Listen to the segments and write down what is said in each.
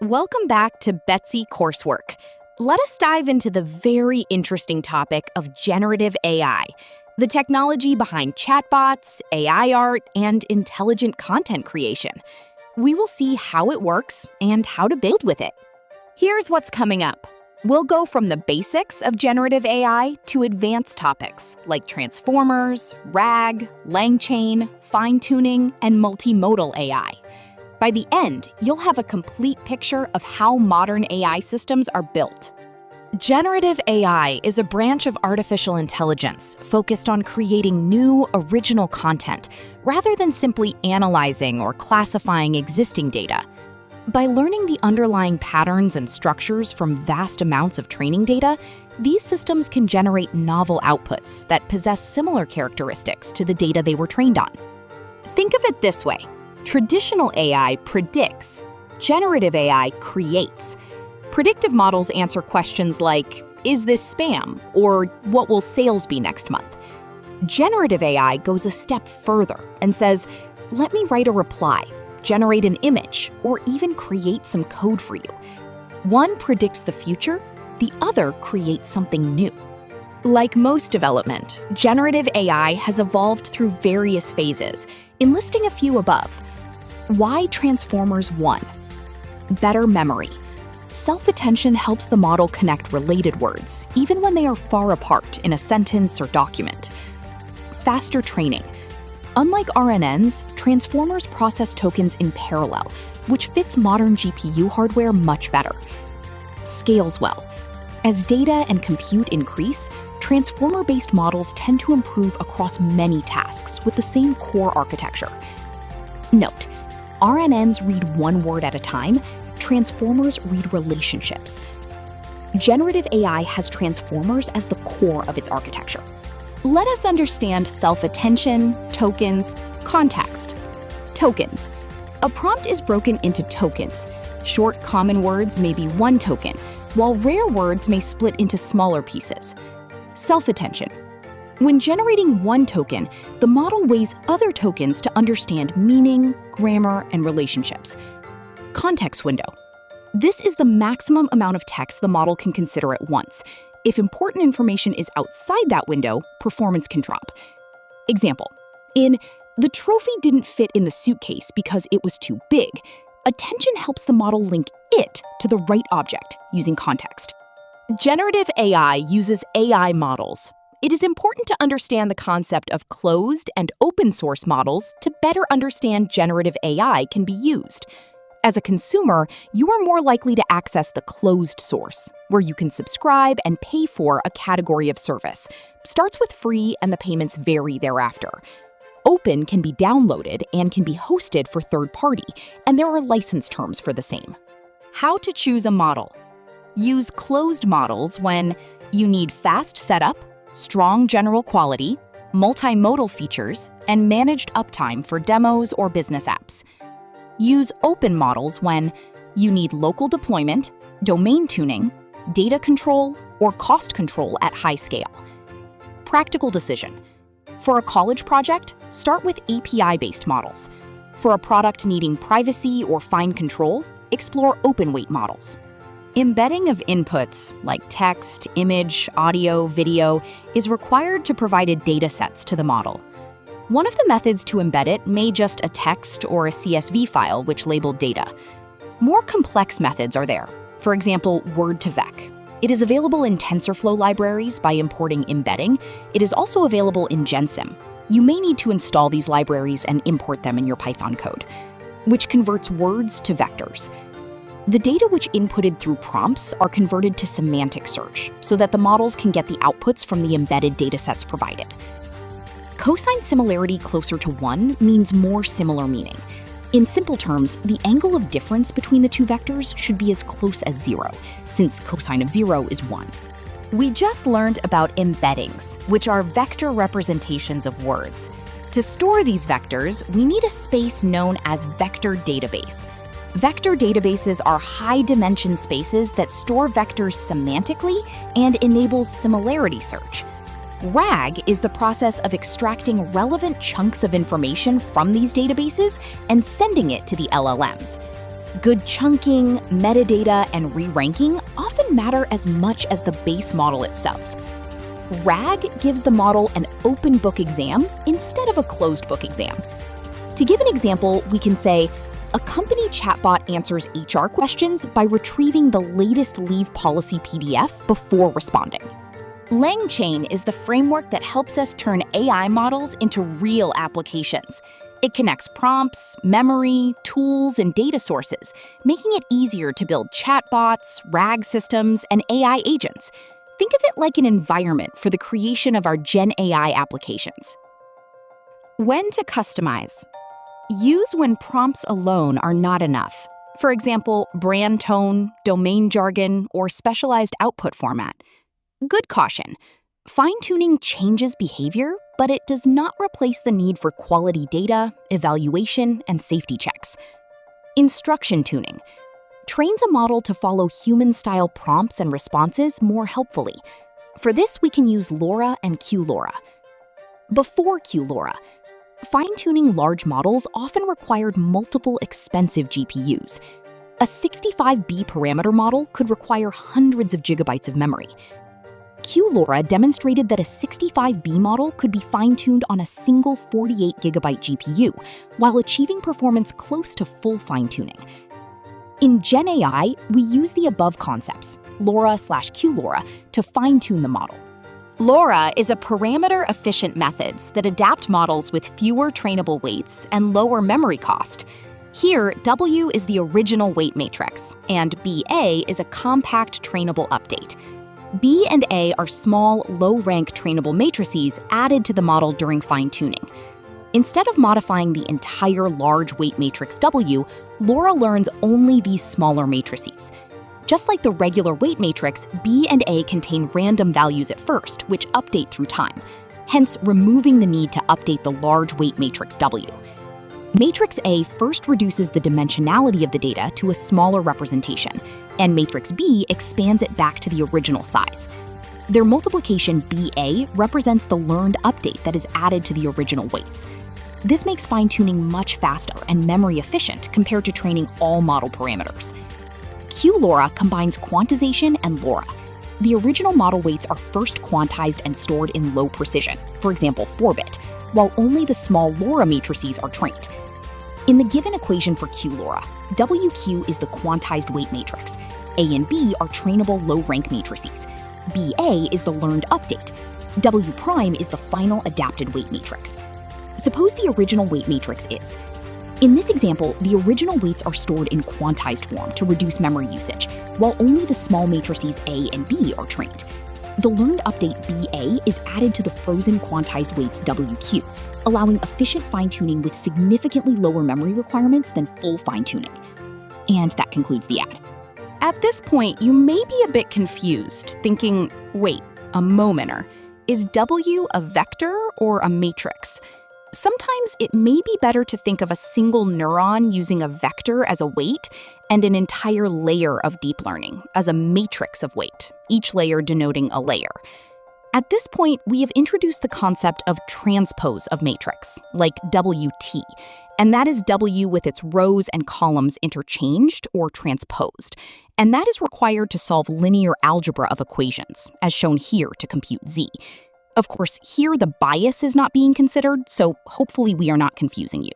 Welcome back to Betsy Coursework. Let us dive into the very interesting topic of generative AI, the technology behind chatbots, AI art, and intelligent content creation. We will see how it works and how to build with it. Here's what's coming up. We'll go from the basics of generative AI to advanced topics like transformers, RAG, LangChain, fine-tuning, and multimodal AI. By the end, you'll have a complete picture of how modern AI systems are built. Generative AI is a branch of artificial intelligence focused on creating new, original content, rather than simply analyzing or classifying existing data. By learning the underlying patterns and structures from vast amounts of training data, these systems can generate novel outputs that possess similar characteristics to the data they were trained on. Think of it this way. Traditional AI predicts. Generative AI creates. Predictive models answer questions like, is this spam? Or what will sales be next month? Generative AI goes a step further and says, let me write a reply, generate an image, or even create some code for you. One predicts the future, the other creates something new. Like most development, generative AI has evolved through various phases, enlisting a few above. Why Transformers 1? Better memory. Self-attention helps the model connect related words, even when they are far apart in a sentence or document. Faster training. Unlike RNNs, transformers process tokens in parallel, which fits modern GPU hardware much better. Scales well. As data and compute increase, transformer-based models tend to improve across many tasks with the same core architecture. Note, RNNs read one word at a time, transformers read relationships. Generative AI has transformers as the core of its architecture. Let us understand self-attention, tokens, context. Tokens. A prompt is broken into tokens. Short common words may be one token, while rare words may split into smaller pieces. Self-attention. When generating one token, the model weighs other tokens to understand meaning, grammar, and relationships. Context window. This is the maximum amount of text the model can consider at once. If important information is outside that window, performance can drop. Example, in "The trophy didn't fit in the suitcase because it was too big," attention helps the model link it to the right object using context. Generative AI uses AI models. It is important to understand the concept of closed and open source models to better understand generative AI can be used. As a consumer, you are more likely to access the closed source, where you can subscribe and pay for a category of service. Starts with free and the payments vary thereafter. Open can be downloaded and can be hosted for third party, and there are license terms for the same. How to choose a model. Use closed models when you need fast setup, strong general quality, multimodal features, and managed uptime for demos or business apps. Use open models when you need local deployment, domain tuning, data control, or cost control at high scale. Practical decision. For a college project, start with API-based models. For a product needing privacy or fine control, explore open-weight models. Embedding of inputs, like text, image, audio, video, is required to provide datasets to the model. One of the methods to embed it may just a text or a CSV file which labeled data. More complex methods are there. For example, Word2Vec. It is available in TensorFlow libraries by importing embedding. It is also available in GenSim. You may need to install these libraries and import them in your Python code, which converts words to vectors. The data which inputted through prompts are converted to semantic search so that the models can get the outputs from the embedded datasets provided. Cosine similarity closer to 1 means more similar meaning. In simple terms, the angle of difference between the two vectors should be as close as 0, since cosine of 0 is 1. We just learned about embeddings, which are vector representations of words. To store these vectors, we need a space known as vector database. Vector databases are high-dimension spaces that store vectors semantically and enables similarity search. RAG is the process of extracting relevant chunks of information from these databases and sending it to the LLMs. Good chunking, metadata, and re-ranking often matter as much as the base model itself. RAG gives the model an open book exam instead of a closed book exam. To give an example, we can say, a company chatbot answers HR questions by retrieving the latest leave policy PDF before responding. LangChain is the framework that helps us turn AI models into real applications. It connects prompts, memory, tools, and data sources, making it easier to build chatbots, RAG systems, and AI agents. Think of it like an environment for the creation of our GenAI applications. When to customize? Use when prompts alone are not enough. For example, brand tone, domain jargon, or specialized output format. Good caution. Fine-tuning changes behavior, but it does not replace the need for quality data, evaluation, and safety checks. Instruction tuning. Trains a model to follow human-style prompts and responses more helpfully. For this, we can use LoRa and QLoRa. Before QLoRa, fine-tuning large models often required multiple expensive GPUs. A 65B parameter model could require hundreds of gigabytes of memory. QLoRa demonstrated that a 65B model could be fine-tuned on a single 48GB GPU, while achieving performance close to full fine-tuning. In GenAI, we use the above concepts, LoRa/QLoRa, to fine-tune the model. LoRa is a parameter-efficient methods that adapt models with fewer trainable weights and lower memory cost. Here, W is the original weight matrix, and BA is a compact trainable update. B and A are small, low-rank trainable matrices added to the model during fine-tuning. Instead of modifying the entire large weight matrix W, LoRa learns only these smaller matrices. Just like the regular weight matrix, B and A contain random values at first, which update through time, hence removing the need to update the large weight matrix W. Matrix A first reduces the dimensionality of the data to a smaller representation, and matrix B expands it back to the original size. Their multiplication BA represents the learned update that is added to the original weights. This makes fine-tuning much faster and memory efficient compared to training all model parameters. QLoRa combines quantization and LoRa. The original model weights are first quantized and stored in low precision, for example 4-bit, while only the small LoRa matrices are trained. In the given equation for QLoRa, WQ is the quantized weight matrix, A and B are trainable low-rank matrices, BA is the learned update, W prime is the final adapted weight matrix. Suppose the original weight matrix is. In this example, the original weights are stored in quantized form to reduce memory usage, while only the small matrices A and B are trained. The learned update BA is added to the frozen quantized weights WQ, allowing efficient fine-tuning with significantly lower memory requirements than full fine-tuning. And that concludes the ad. At this point, you may be a bit confused, thinking, wait, a momenter, is W a vector or a matrix? Sometimes it may be better to think of a single neuron using a vector as a weight and an entire layer of deep learning as a matrix of weight, each layer denoting a layer. At this point, we have introduced the concept of transpose of matrix, like WT, and that is W with its rows and columns interchanged or transposed, and that is required to solve linear algebra of equations, as shown here to compute Z. Of course, here the bias is not being considered, so hopefully we are not confusing you.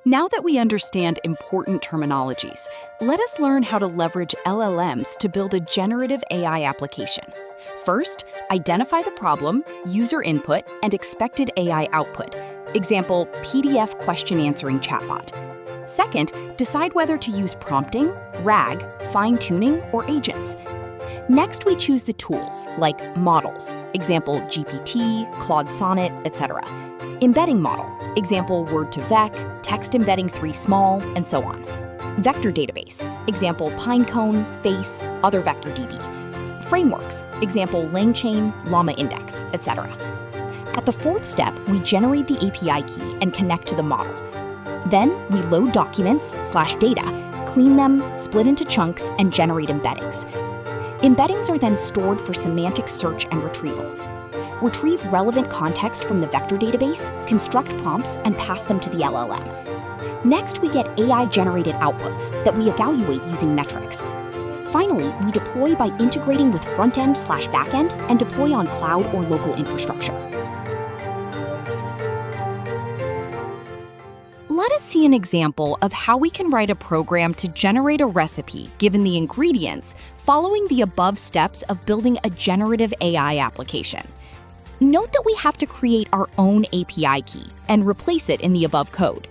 Now that we understand important terminologies, let us learn how to leverage LLMs to build a generative AI application. First, identify the problem, user input, and expected AI output. Example, PDF question answering chatbot. Second, decide whether to use prompting, RAG, fine-tuning, or agents. Next, we choose the tools, like models, example GPT, Claude Sonnet, etc. Embedding model, example Word2Vec, text embedding 3 small, and so on. Vector database, example Pinecone, Face, other vector DB. Frameworks, example LangChain, Llama Index, etc. At the fourth step, we generate the API key and connect to the model. Then, we load documents/data, clean them, split into chunks, and generate embeddings. Embeddings are then stored for semantic search and retrieval. Retrieve relevant context from the vector database, construct prompts, and pass them to the LLM. Next, we get AI-generated outputs that we evaluate using metrics. Finally, we deploy by integrating with front-end/back-end and deploy on cloud or local infrastructure. Let us see an example of how we can write a program to generate a recipe given the ingredients, following the above steps of building a generative AI application. Note that we have to create our own API key and replace it in the above code.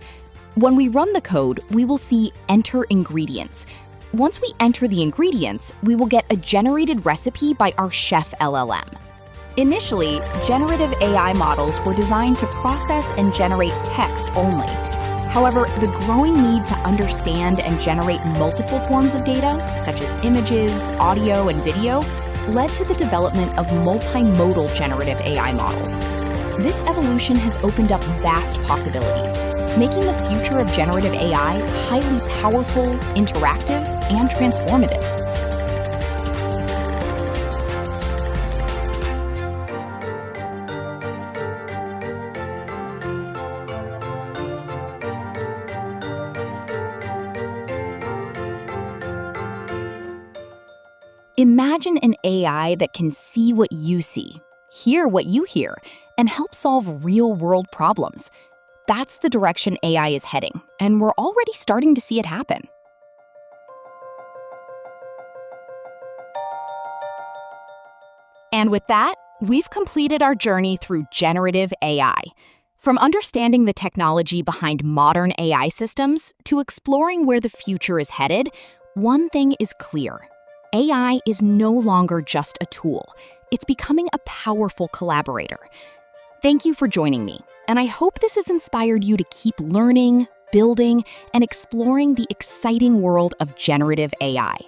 When we run the code, we will see Enter Ingredients. Once we enter the ingredients, we will get a generated recipe by our Chef LLM. Initially, generative AI models were designed to process and generate text only. However, the growing need to understand and generate multiple forms of data, such as images, audio, and video, led to the development of multimodal generative AI models. This evolution has opened up vast possibilities, making the future of generative AI highly powerful, interactive, and transformative. Imagine an AI that can see what you see, hear what you hear, and help solve real-world problems. That's the direction AI is heading, and we're already starting to see it happen. And with that, we've completed our journey through generative AI. From understanding the technology behind modern AI systems to exploring where the future is headed, one thing is clear. AI is no longer just a tool. It's becoming a powerful collaborator. Thank you for joining me, and I hope this has inspired you to keep learning, building, and exploring the exciting world of generative AI.